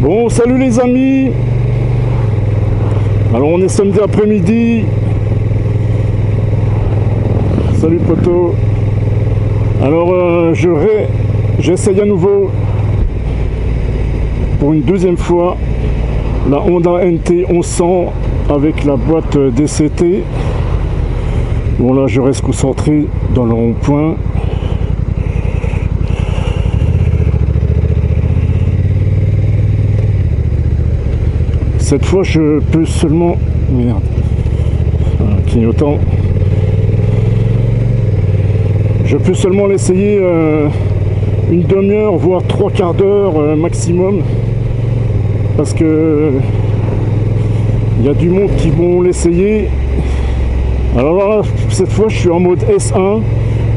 Bon, salut les amis. Alors on est samedi après-midi. Salut poto. Alors j'essaye à nouveau pour une deuxième fois la Honda NT 1100 avec la boîte DCT. Bon là je reste concentré dans le rond-point. Cette fois je peux seulement... Merde. Clignotant. Je peux seulement l'essayer une demi-heure, voire trois quarts d'heure maximum. Parce que il y a du monde qui vont l'essayer. Alors là, cette fois je suis en mode S1.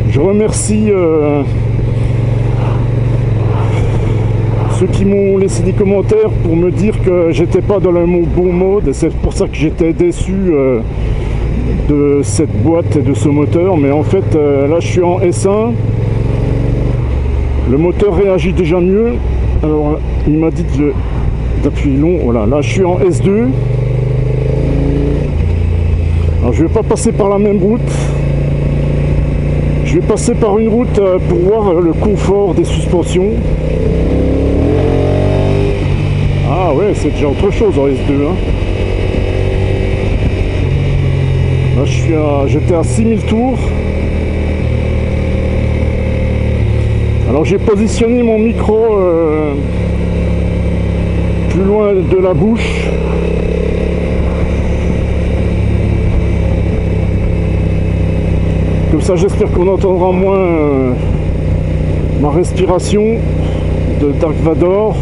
Je remercie ceux qui m'ont laissé des commentaires pour me dire que j'étais pas dans le bon mode, et c'est pour ça que j'étais déçu de cette boîte et de ce moteur. Mais en fait là je suis en S1, le moteur réagit déjà mieux. Alors il m'a dit d'appuyer long. Voilà, là je suis en S2. Alors je vais pas passer par la même route, je vais passer par une route pour voir le confort des suspensions. Ah ouais, c'est déjà autre chose en S2 hein. Là j'étais à 6000 tours. Alors j'ai positionné mon micro plus loin de la bouche. Comme ça j'espère qu'on entendra moins ma respiration de Dark Vador.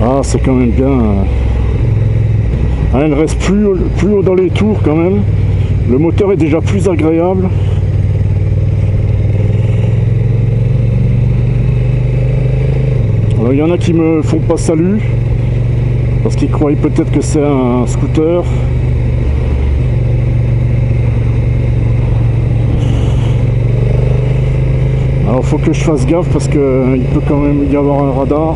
Ah, c'est quand même bien. Ah, il reste plus haut dans les tours quand même. Le moteur est déjà plus agréable. Alors il y en a qui me font pas salut parce qu'ils croyaient peut-être que c'est un scooter. Alors faut que je fasse gaffe parce que il peut quand même y avoir un radar.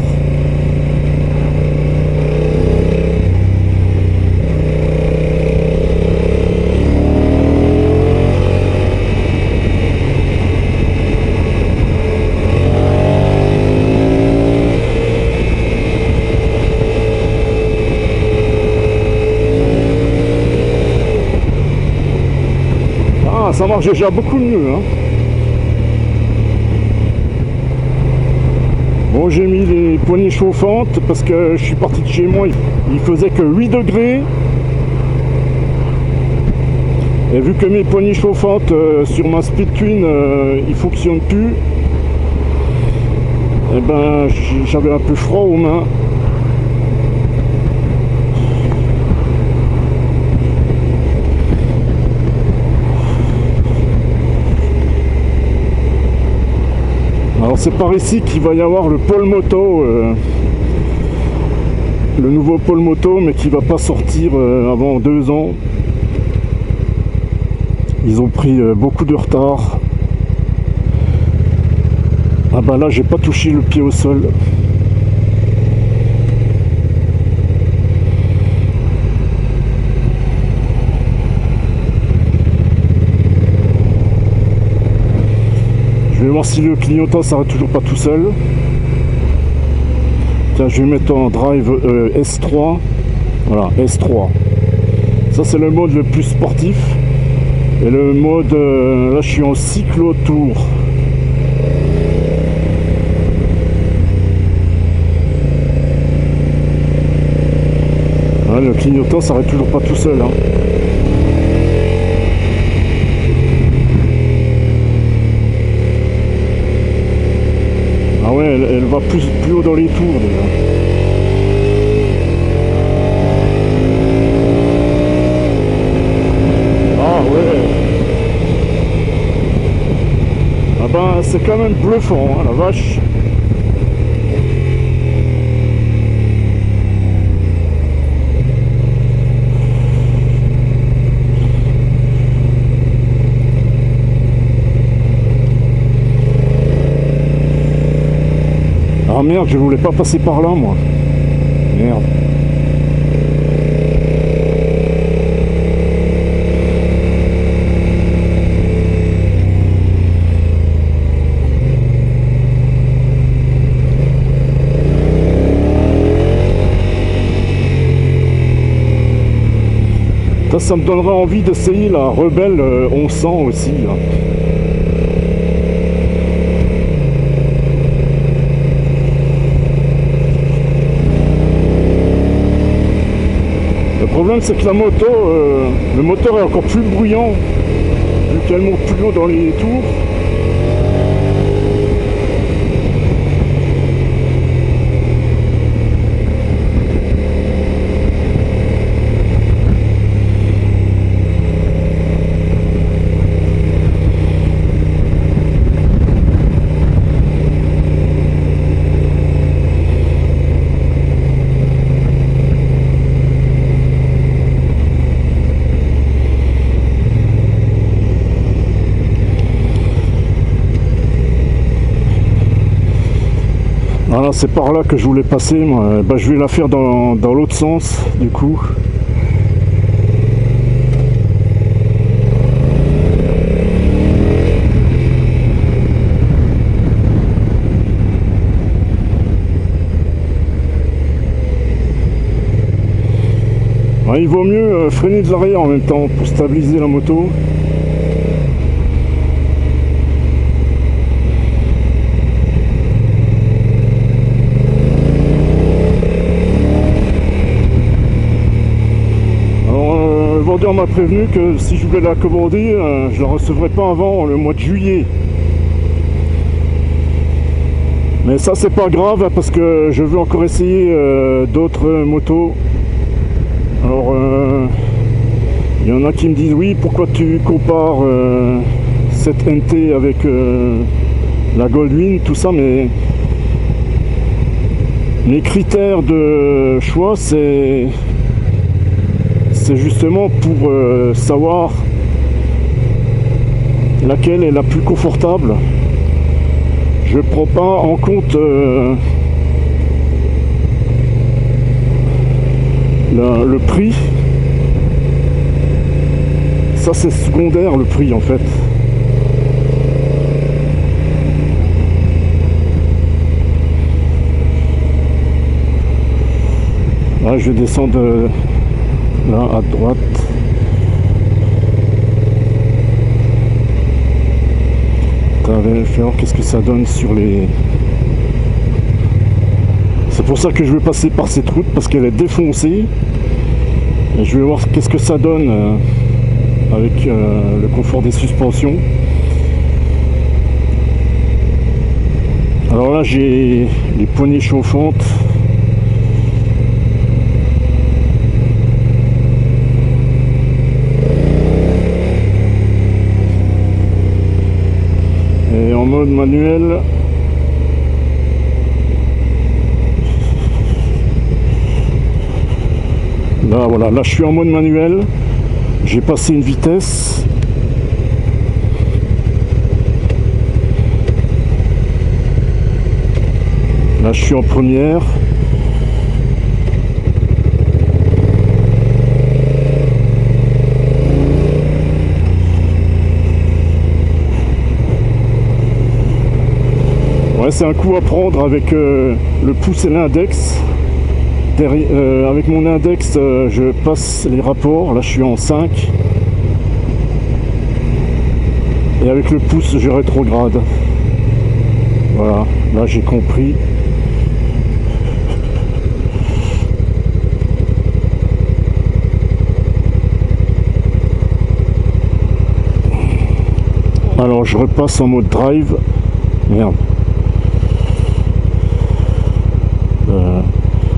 Ça marche déjà beaucoup mieux hein. Bon, j'ai mis les poignées chauffantes parce que je suis parti de chez moi, il faisait que 8 degrés. Et vu que mes poignées chauffantes sur ma Speed Twin ils fonctionnent plus, et ben j'avais un peu froid aux mains. Alors c'est par ici qu'il va y avoir le pôle moto, le nouveau pôle moto, mais qui va pas sortir avant 2 ans. Ils ont pris beaucoup de retard. Ah bah là j'ai pas touché le pied au sol. Je vais voir si le clignotant s'arrête toujours pas tout seul. Tiens, je vais mettre en drive S3. Voilà, S3. Ça c'est le mode le plus sportif. Et le mode, là je suis en cyclo-tour. Voilà, le clignotant s'arrête toujours pas tout seul hein. Ah ouais, elle va plus haut dans les tours déjà. Ah ouais. Ah ben c'est quand même bluffant hein, la vache. merde, je voulais pas passer par là moi. Merde. Ça me donnerait envie d'essayer la Rebelle 1100 aussi. Là. Le problème c'est que la moto, le moteur est encore plus bruyant vu qu'elle monte plus haut dans les tours. Voilà, c'est par là que je voulais passer, moi. Bah, je vais la faire dans l'autre sens, du coup. Ouais, il vaut mieux freiner de l'arrière en même temps pour stabiliser la moto. On m'a prévenu que si je voulais la commander, je la recevrais pas avant le mois de juillet. Mais ça c'est pas grave parce que je veux encore essayer d'autres motos. Alors il y en a qui me disent oui, pourquoi tu compares cette NT avec la Goldwing, tout ça, mais mes critères de choix c'est justement pour savoir laquelle est la plus confortable. Je prends pas en compte le prix. Ça c'est secondaire, le prix en fait. Là je vais descendre là à droite. Qu'est-ce que ça donne sur les... C'est pour ça que je vais passer par cette route parce qu'elle est défoncée. Et je vais voir qu'est-ce que ça donne avec le confort des suspensions. Alors là j'ai les poignées chauffantes. Et en mode manuel, là voilà, là je suis en mode manuel, j'ai passé une vitesse. Là je suis en première. Ouais, c'est un coup à prendre avec le pouce et l'index. Avec mon index, je passe les rapports. Là, je suis en 5. Et avec le pouce, je rétrograde. Voilà, là, j'ai compris. Alors, je repasse en mode drive. Merde.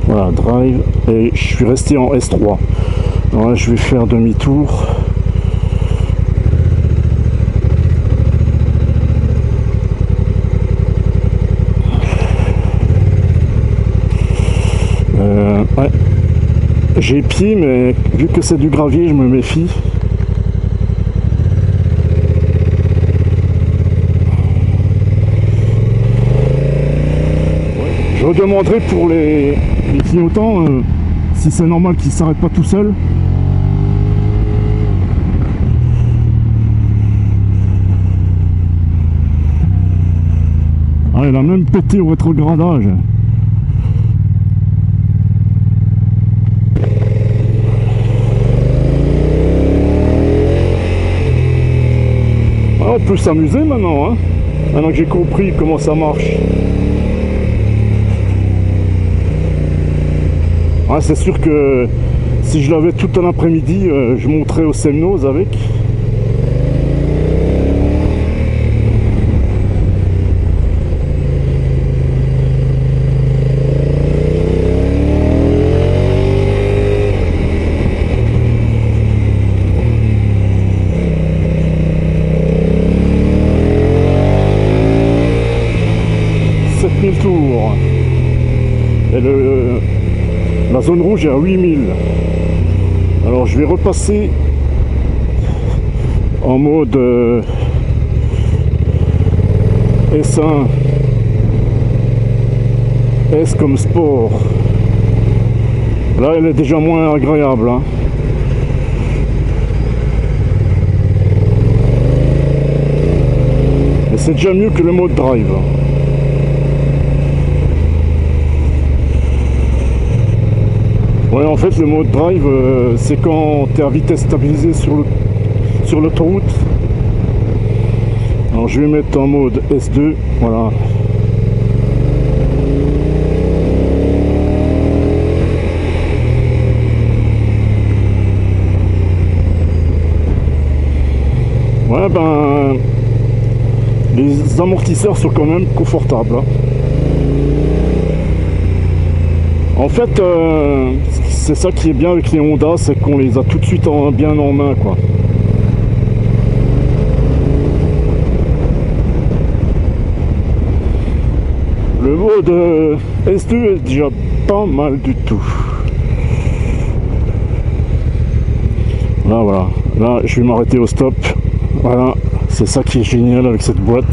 Voilà, drive, et je suis resté en S3. Alors là, je vais faire demi-tour. Ouais. J'ai pied, mais vu que c'est du gravier, je me méfie. Je redemanderai pour les clignotants si c'est normal qu'ils ne s'arrêtent pas tout seuls. Ah, il a même pété au rétrogradage. Ah, on peut s'amuser maintenant, hein, maintenant que j'ai compris comment ça marche. Ah, c'est sûr que si je l'avais tout un après-midi, je monterais au Semnoz avec. Tours et la zone rouge est à 8000. Alors je vais repasser en mode S1, S comme sport. Là elle est déjà moins agréable, hein. Mais c'est déjà mieux que le mode drive. Ouais, en fait, le mode drive, c'est quand tu es à vitesse stabilisée sur l'autoroute. Alors, je vais mettre en mode S2, voilà. Ouais, ben, les amortisseurs sont quand même confortables, hein. En fait, c'est ça qui est bien avec les Honda, c'est qu'on les a tout de suite bien en main, quoi. Le mode S2 est déjà pas mal du tout. Là, voilà. Là, je vais m'arrêter au stop. Voilà, c'est ça qui est génial avec cette boîte.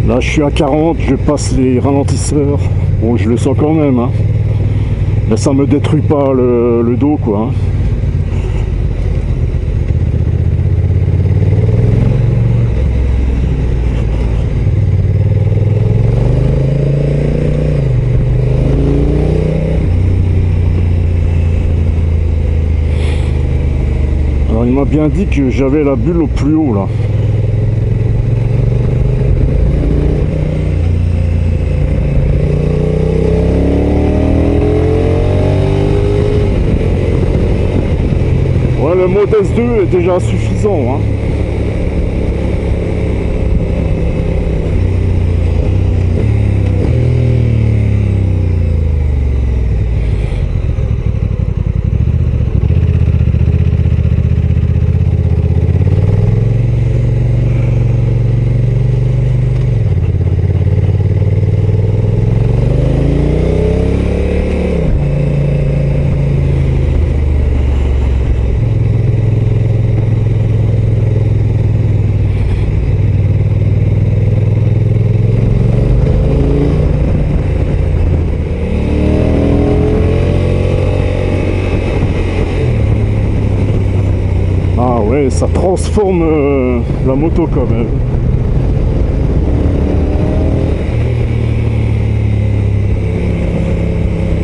Là je suis à 40, je passe les ralentisseurs. Bon, je le sens quand même, hein. Mais ça me détruit pas le dos, quoi, hein. Alors il m'a bien dit que j'avais la bulle au plus haut, là. Ouais, le mode S2 est déjà suffisant, hein. Ouais, ça transforme la moto quand même.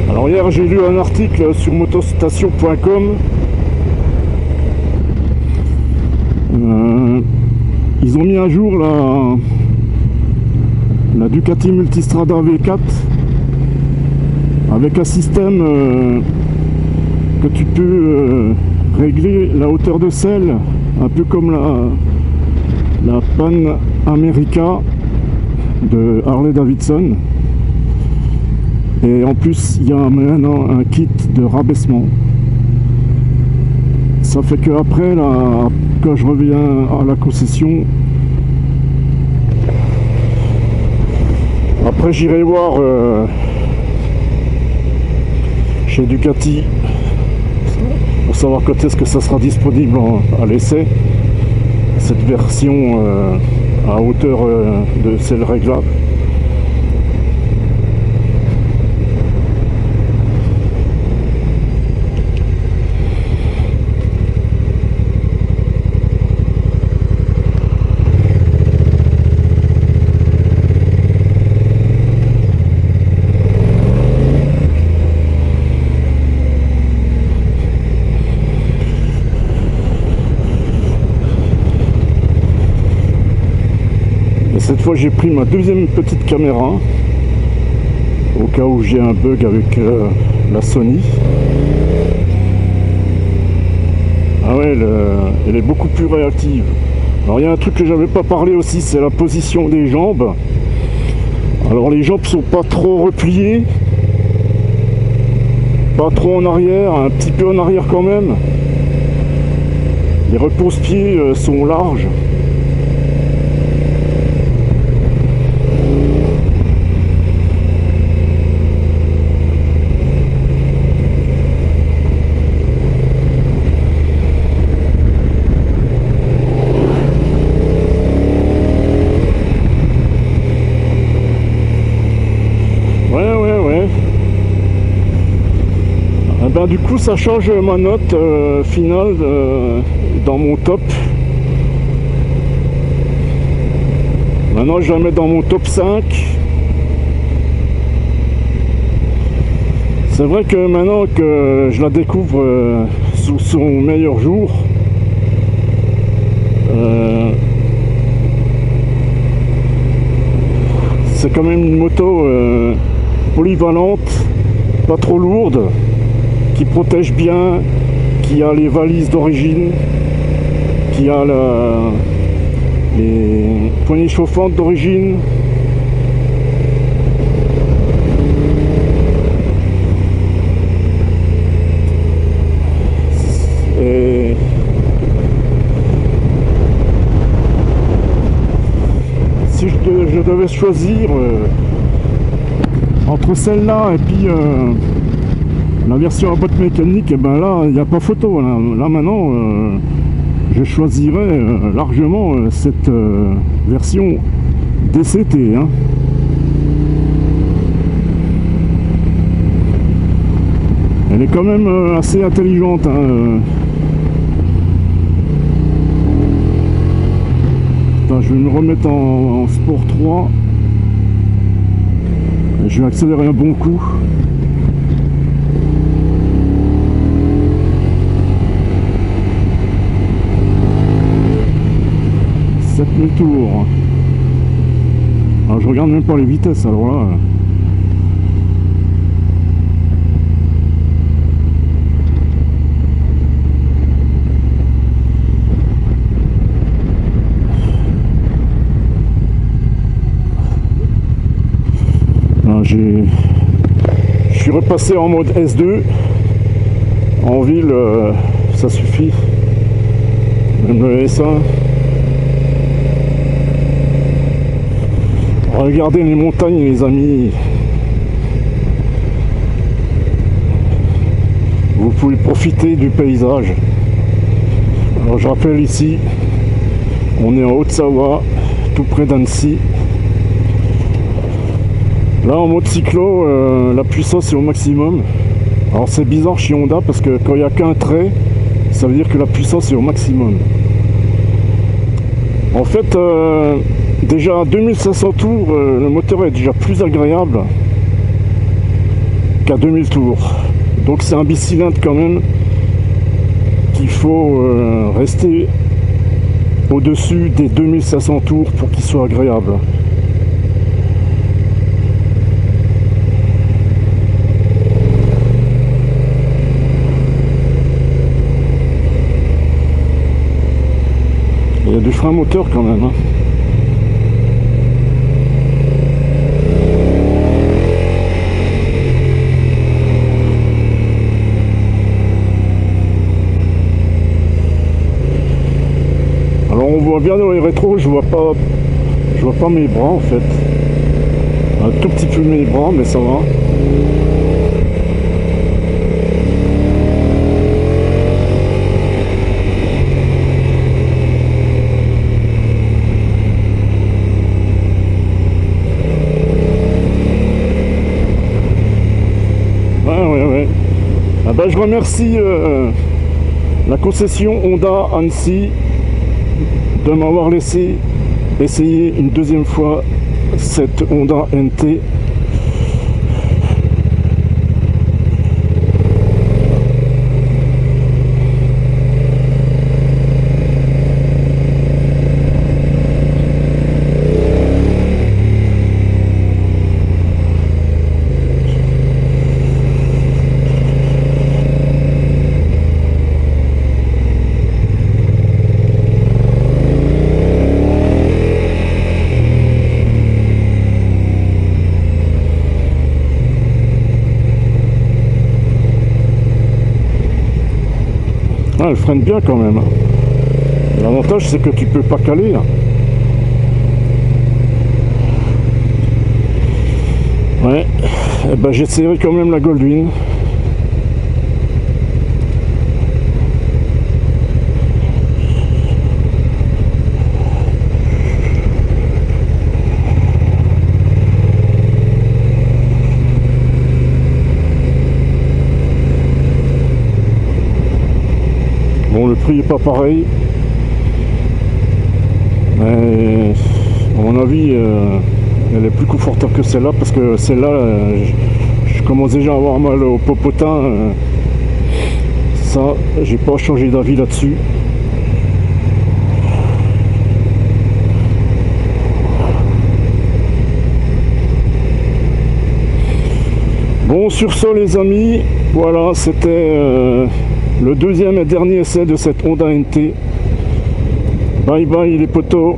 Alors hier j'ai lu un article sur motostation.com. Ils ont mis à jour la Ducati Multistrada V4 avec un système que tu peux régler la hauteur de selle, un peu comme la Pan America de Harley Davidson. Et en plus, il y a maintenant un kit de rabaissement. Ça fait que après, quand je reviens à la concession, Après j'irai voir chez Ducati pour savoir quand est-ce que ça sera disponible à l'essai, cette version à hauteur de celle réglable. Cette fois j'ai pris ma deuxième petite caméra au cas où j'ai un bug avec la Sony. Ah ouais, elle est beaucoup plus réactive. Alors il y a un truc que j'avais pas parlé aussi, c'est la position des jambes. Alors les jambes sont pas trop repliées, pas trop en arrière, un petit peu en arrière quand même. Les repose-pieds sont larges. Du coup ça change ma note finale dans mon top. Maintenant je la mets dans mon top 5. C'est vrai que maintenant que je la découvre sous son meilleur jour, c'est quand même une moto polyvalente, pas trop lourde, qui protège bien, qui a les valises d'origine, qui a les poignées chauffantes d'origine. Et si je devais choisir entre celle-là et puis la version à boîte mécanique, et ben là, il n'y a pas photo. Là maintenant, je choisirais largement cette version DCT. Hein. Elle est quand même assez intelligente. Hein. Attends, je vais me remettre en Sport 3. Je vais accélérer un bon coup. 7000 tours. Alors je regarde même pas les vitesses, alors là. Je suis repassé en mode S2. En ville, ça suffit. Même le S1. Regardez les montagnes, les amis. Vous pouvez profiter du paysage. Alors je rappelle ici, on est en Haute-Savoie, tout près d'Annecy. Là en mode cyclo, la puissance est au maximum. Alors c'est bizarre chez Honda parce que quand il n'y a qu'un trait, ça veut dire que la puissance est au maximum. En fait, déjà à 2500 tours, le moteur est déjà plus agréable qu'à 2000 tours. Donc c'est un bicylindre quand même qu'il faut rester au-dessus des 2500 tours pour qu'il soit agréable. Il y a du frein moteur quand même. Hein. Alors on voit bien dans les rétros, je vois pas mes bras en fait. Un tout petit peu mes bras, mais ça va. Ouais. Ah bah, je remercie la concession Honda Annecy de m'avoir laissé essayer une deuxième fois cette Honda NT. Ah, elle freine bien quand même. L'avantage c'est que tu peux pas caler là. Ouais, eh ben, j'essaierai quand même la Goldwing. Bon, le prix est pas pareil, mais à mon avis elle est plus confortable que celle-là, parce que celle-là je commence déjà à avoir mal au popotin. Ça, j'ai pas changé d'avis là-dessus. Bon, sur ce les amis, voilà, c'était le deuxième et dernier essai de cette Honda NT. Bye bye les potos.